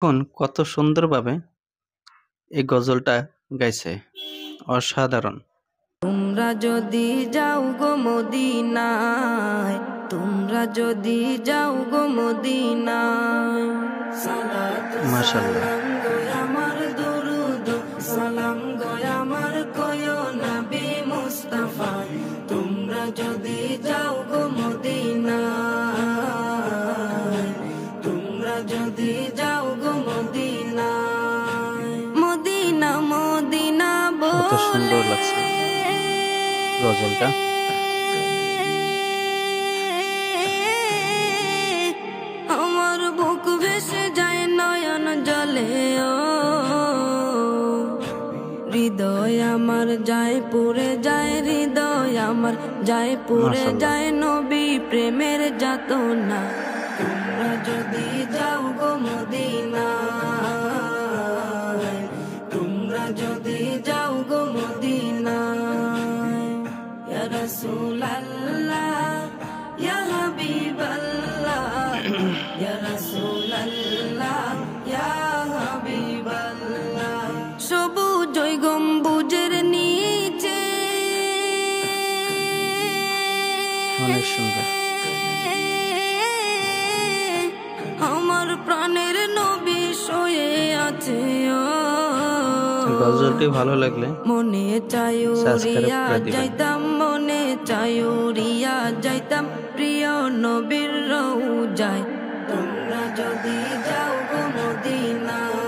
দেখুন কত সুন্দরভাবে এই গজলটা গাইছে। অসাধারণ। তোমরা যদি যাও গো মদিনায়, তোমরা যদি যাও গো মদিনায়, সালাত মাশাআল্লাহ। সালাম গো আমার দরুদ সালাম গো আমার কয়ো নবী মুস্তাফা। তোমরা যদি যাও গো মদিনায়, তোমরা যদি যাও গো মদিনায়, মদিনা মদিনা কত সুন্দর বলে লাগছে গজলটা। আমার বুক ভেসে যায় নয়ন জলে, ও হৃদয় আমার যায় পুরে যায়, হৃদয় আমার যায় পুরে মাশাআল্লাহ। যায় নবী প্রেমের যাতনা। তোমরা যদি যাও গো মদিনায়, তোমরা যদি যাও গো মদিনায়, ইয়া রাসূলুল্লাহ ইয়া হাবিবাল্লাহ, ইয়া রাসূলুল্লাহ ইয়া হাবিবাল্লাহ। সবুজ ওই গম্বুজের নিচে অনেক সুন্দর। আমার প্রাণের নবী শুয়ে আছে, গজলটি ভালো লাগলে মনে সাবস্ক্রাইব চাইউরিয়া করে দিবেন। যাইতাম, মনে চাইউরিয়া যাইতাম প্রিয় নবীর রওজায়। তোমরা যদি যাও গো মদিনায়।